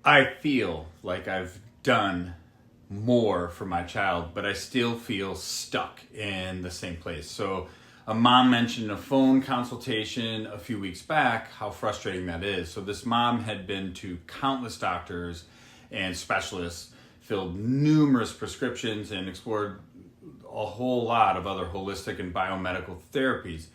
I feel like I've done more for my child, but I still feel stuck in the same place. So, a mom mentioned a phone consultation a few weeks back, how frustrating that is. So, this mom had been to countless doctors and specialists, filled numerous prescriptions, and explored a whole lot of other holistic and biomedical therapies,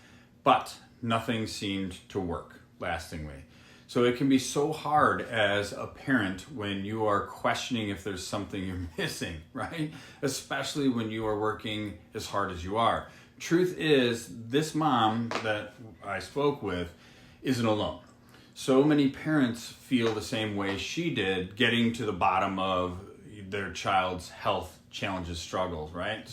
but nothing seemed to work lastingly. So it can be so hard as a parent when you are questioning if there's something you're missing, right? Especially when you are working as hard as you are. Truth is, this mom that I spoke with isn't alone. So many parents feel the same way she did, getting to the bottom of their child's health challenges, struggles, right?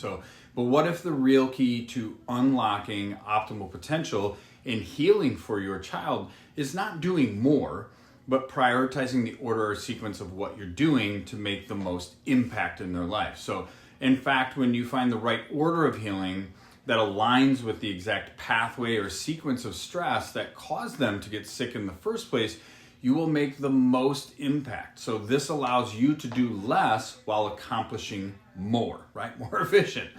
But what if the real key to unlocking optimal potential in healing for your child is not doing more, but prioritizing the order or sequence of what you're doing to make the most impact in their life? So, in fact, when you find the right order of healing that aligns with the exact pathway or sequence of stress that caused them to get sick in the first place, you will make the most impact. So this allows you to do less while accomplishing more, right? More efficient.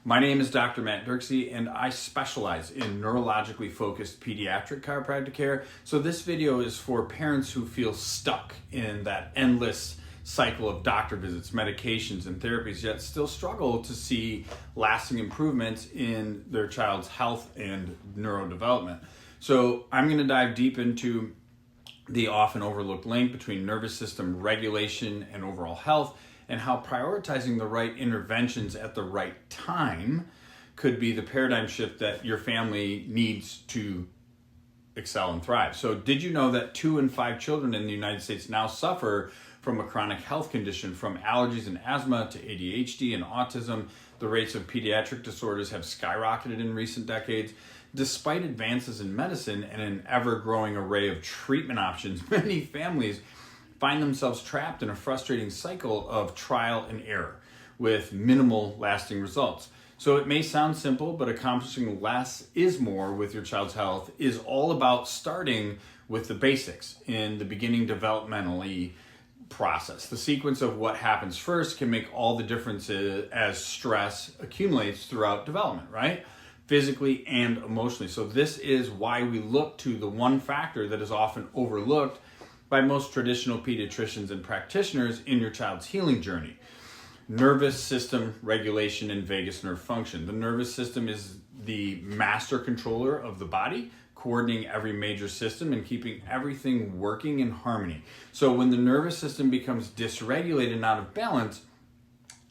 My name is Dr. Matt Dirksey, and I specialize in neurologically focused pediatric chiropractic care. So this video is for parents who feel stuck in that endless cycle of doctor visits, medications, and therapies, yet still struggle to see lasting improvements in their child's health and neurodevelopment. So I'm going to dive deep into the often overlooked link between nervous system regulation and overall health, and how prioritizing the right interventions at the right time could be the paradigm shift that your family needs to excel and thrive. So did you know that 2 in 5 children in the United States now suffer from a chronic health condition, from allergies and asthma to ADHD and autism? The rates of pediatric disorders have skyrocketed in recent decades. Despite advances in medicine and an ever-growing array of treatment options, many families find themselves trapped in a frustrating cycle of trial and error with minimal lasting results. So it may sound simple, but accomplishing less is more with your child's health is all about starting with the basics in the beginning developmentally process. The sequence of what happens first can make all the differences as stress accumulates throughout development, right? Physically and emotionally. So this is why we look to the one factor that is often overlooked by most traditional pediatricians and practitioners in your child's healing journey: nervous system regulation and vagus nerve function. The nervous system is the master controller of the body, coordinating every major system and keeping everything working in harmony. So when the nervous system becomes dysregulated and out of balance,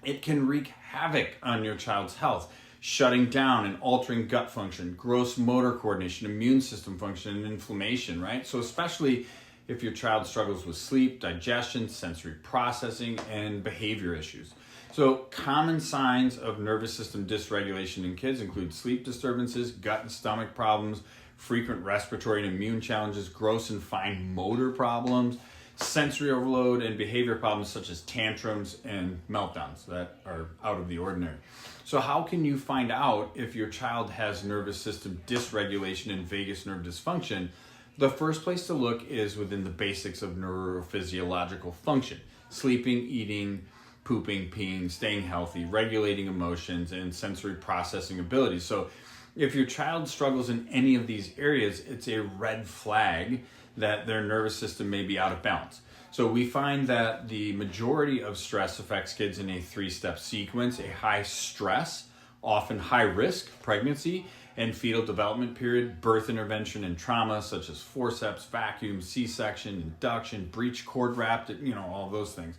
it can wreak havoc on your child's health, shutting down and altering gut function, gross motor coordination, immune system function, and inflammation, right? So especially if your child struggles with sleep, digestion, sensory processing, and behavior issues. So common signs of nervous system dysregulation in kids include sleep disturbances, gut and stomach problems, frequent respiratory and immune challenges, gross and fine motor problems, sensory overload, and behavior problems such as tantrums and meltdowns that are out of the ordinary. So how can you find out if your child has nervous system dysregulation and vagus nerve dysfunction? The first place to look is within the basics of neurophysiological function: sleeping, eating, pooping, peeing, staying healthy, regulating emotions, and sensory processing abilities. So if your child struggles in any of these areas, it's a red flag that their nervous system may be out of balance. So we find that the majority of stress affects kids in a 3-step sequence: a high stress, often high risk pregnancy and fetal development period, birth intervention and trauma such as forceps, vacuum, C-section, induction, breech cord wrapped, all those things.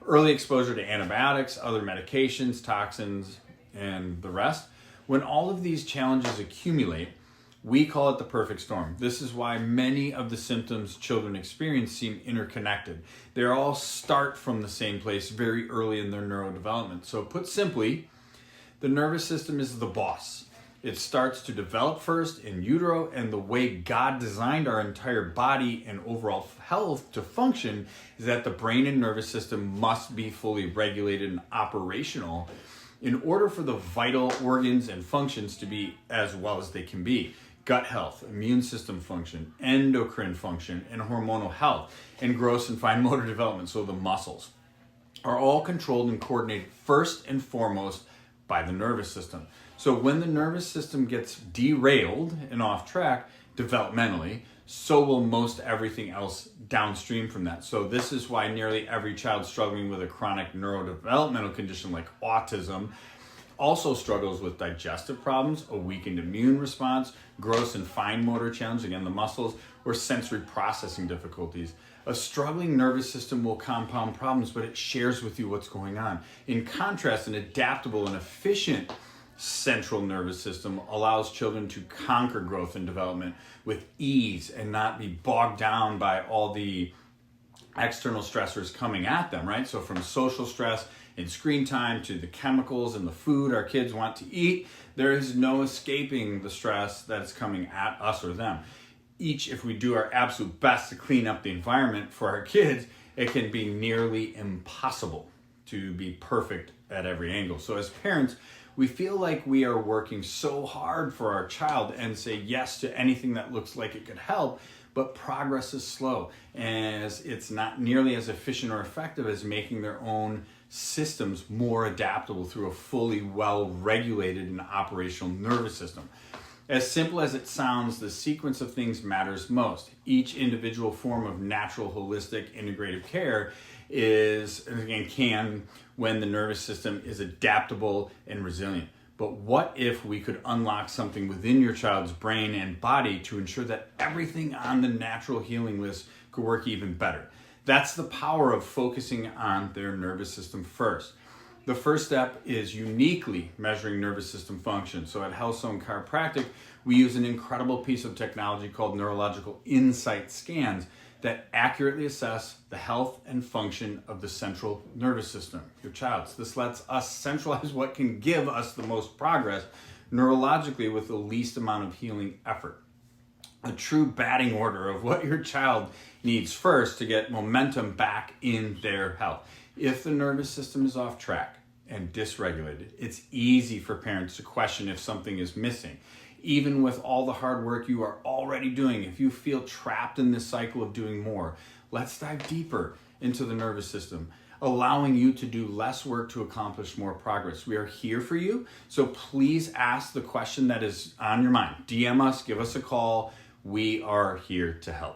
Early exposure to antibiotics, other medications, toxins, and the rest. When all of these challenges accumulate, we call it the perfect storm. This is why many of the symptoms children experience seem interconnected. They all start from the same place very early in their neurodevelopment. So put simply, the nervous system is the boss. It starts to develop first in utero, and the way God designed our entire body and overall health to function is that the brain and nervous system must be fully regulated and operational in order for the vital organs and functions to be as well as they can be. gut health, immune system function, endocrine function, and hormonal health, and gross and fine motor development, so the muscles, are all controlled and coordinated first and foremost by the nervous system. So when the nervous system gets derailed and off track developmentally, so will most everything else downstream from that. So this is why nearly every child struggling with a chronic neurodevelopmental condition like autism also struggles with digestive problems, a weakened immune response, gross and fine motor challenge, again the muscles, or sensory processing difficulties. A struggling nervous system will compound problems, but it shares with you what's going on. In contrast, an adaptable and efficient central nervous system allows children to conquer growth and development with ease and not be bogged down by all the external stressors coming at them, right? So from social stress and screen time to the chemicals and the food our kids want to eat, there is no escaping the stress that's coming at us or them. If we do our absolute best to clean up the environment for our kids, it can be nearly impossible to be perfect at every angle. So as parents, we feel like we are working so hard for our child and say yes to anything that looks like it could help, but progress is slow, as it's not nearly as efficient or effective as making their own systems more adaptable through a fully well-regulated and operational nervous system. As simple as it sounds, the sequence of things matters most. Each individual form of natural, holistic, integrative care can when the nervous system is adaptable and resilient. But what if we could unlock something within your child's brain and body to ensure that everything on the natural healing list could work even better? That's the power of focusing on their nervous system first. The first step is uniquely measuring nervous system function. So at HealthZone Chiropractic, we use an incredible piece of technology called Neurological Insight scans that accurately assess the health and function of the central nervous system, your child's. This lets us centralize what can give us the most progress neurologically with the least amount of healing effort. A true batting order of what your child needs first to get momentum back in their health. If the nervous system is off track and dysregulated, it's easy for parents to question if something is missing. Even with all the hard work you are already doing, if you feel trapped in this cycle of doing more, let's dive deeper into the nervous system, allowing you to do less work to accomplish more progress. We are here for you, so please ask the question that is on your mind. DM us, give us a call. We are here to help.